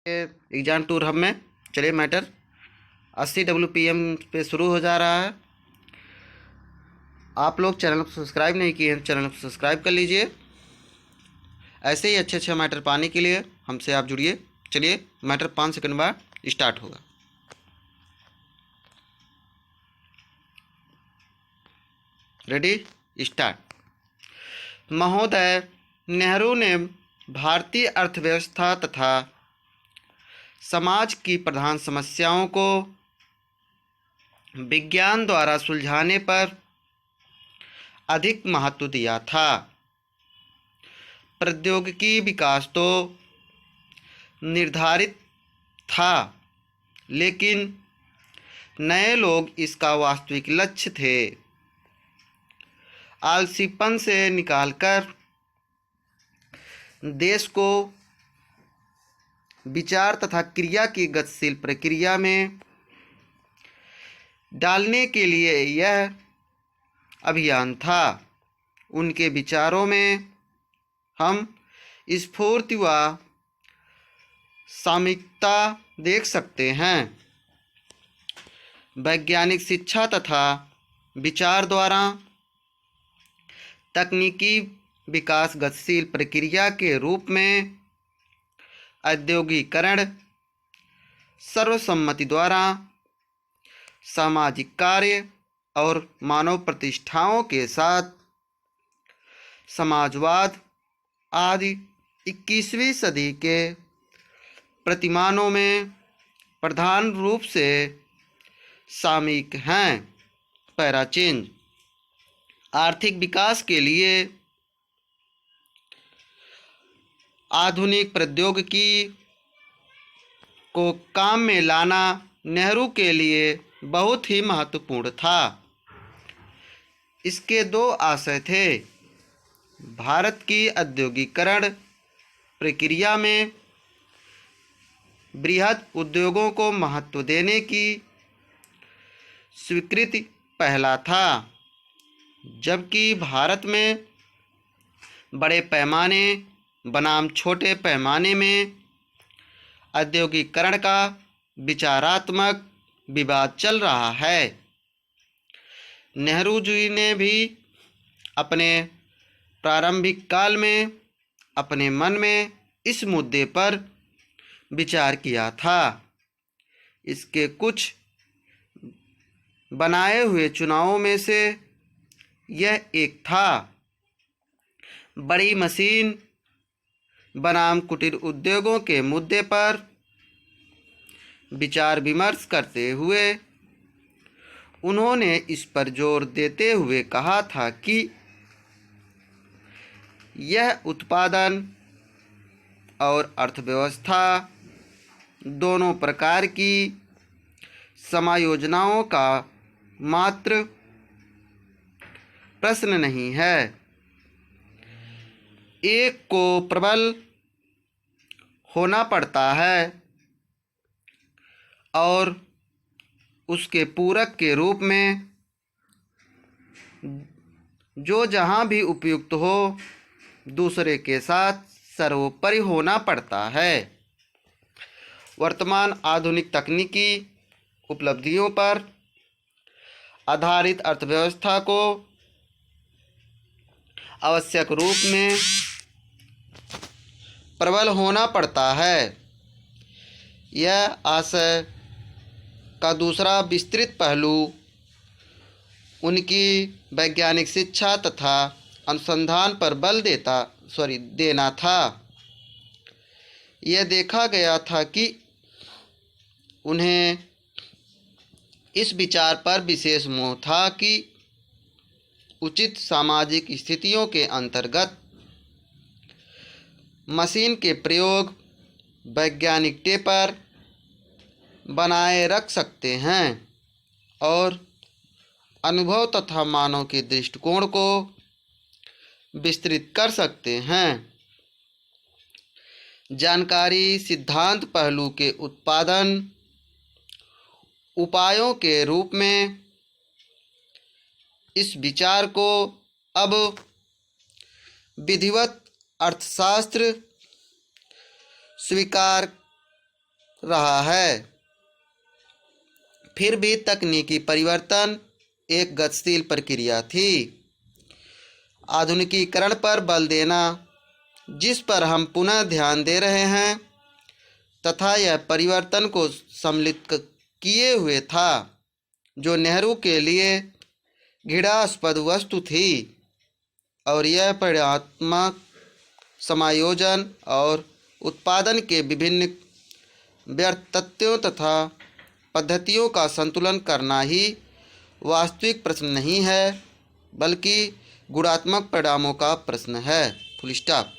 Exam tour hub में। चलिए matter 80 WPM पे शुरू हो जा रहा है। आप लोग चैनल को सब्सक्राइब नहीं किए हैं, चैनल को सब्सक्राइब कर लीजिए। ऐसे ही अच्छे अच्छे मैटर पाने के लिए हमसे आप जुड़िए। चलिए मैटर 5 सेकंड बाद स्टार्ट होगा। Ready start. महोदय, नेहरू ने भारतीय अर्थव्यवस्था तथा समाज की प्रधान समस्याओं को विज्ञान द्वारा सुलझाने पर अधिक महत्व दिया था। प्रौद्योगिकी विकास तो निर्धारित था, लेकिन नए लोग इसका वास्तविक लक्ष्य थे। आलसीपन से निकालकर देश को विचार तथा क्रिया की गतिशील प्रक्रिया में डालने के लिए यह अभियान था। उनके विचारों में हम स्फूर्ति व सामयिकता देख सकते हैं। वैज्ञानिक शिक्षा तथा विचार द्वारा तकनीकी विकास गतिशील प्रक्रिया के रूप में औद्योगिकीकरण, सर्वसम्मति द्वारा सामाजिक कार्य और मानव प्रतिष्ठाओं के साथ समाजवाद आदि 21वीं सदी के प्रतिमानों में प्रधान रूप से सामयिक हैं। Para change. आर्थिक विकास के लिए आधुनिक प्रौद्योगिकी को काम में लाना नेहरू के लिए बहुत ही महत्वपूर्ण था। इसके दो आशय थे। भारत की औद्योगिकीकरण प्रक्रिया में बृहद उद्योगों को महत्व देने की स्वीकृति पहला था, जबकि भारत में बड़े पैमाने बनाम छोटे पैमाने में औद्योगिकीकरण का विचारात्मक विवाद चल रहा है। नेहरू जी ने भी अपने प्रारंभिक काल में अपने मन में इस मुद्दे पर विचार किया था। इसके कुछ बनाए हुए चुनावों में से यह एक था। बड़ी मशीन बनाम कुटीर उद्योगों के मुद्दे पर विचार विमर्श करते हुए उन्होंने इस पर जोर देते हुए कहा था कि यह उत्पादन और अर्थव्यवस्था दोनों प्रकार की समायोजनाओं का मात्र प्रश्न नहीं है। एक को प्रबल होना पड़ता है और उसके पूरक के रूप में जो जहाँ भी उपयुक्त हो दूसरे के साथ सर्वोपरि होना पड़ता है। वर्तमान आधुनिक तकनीकी उपलब्धियों पर आधारित अर्थव्यवस्था को आवश्यक रूप में प्रबल होना पड़ता है। यह आशय का दूसरा विस्तृत पहलू उनकी वैज्ञानिक शिक्षा तथा अनुसंधान पर बल देना था। यह देखा गया था कि उन्हें इस विचार पर विशेष मोह था कि उचित सामाजिक स्थितियों के अंतर्गत मशीन के प्रयोग वैज्ञानिक पर बनाए रख सकते हैं और अनुभव तथा मानव के दृष्टिकोण को विस्तृत कर सकते हैं। जानकारी सिद्धांत पहलू के उत्पादन उपायों के रूप में इस विचार को अब विधिवत अर्थशास्त्र स्वीकार रहा है। फिर भी तकनीकी परिवर्तन एक गतिशील प्रक्रिया थी। आधुनिकीकरण पर बल देना, जिस पर हम पुनः ध्यान दे रहे हैं, तथा यह परिवर्तन को सम्मिलित किए हुए था, जो नेहरू के लिए घृणास्पद वस्तु थी, और यह परिणात्मक समायोजन और उत्पादन के विभिन्न व्यर्थत्वों तथा पद्धतियों का संतुलन करना ही वास्तविक प्रश्न नहीं है, बल्कि गुणात्मक परिणामों का प्रश्न है। Full stop.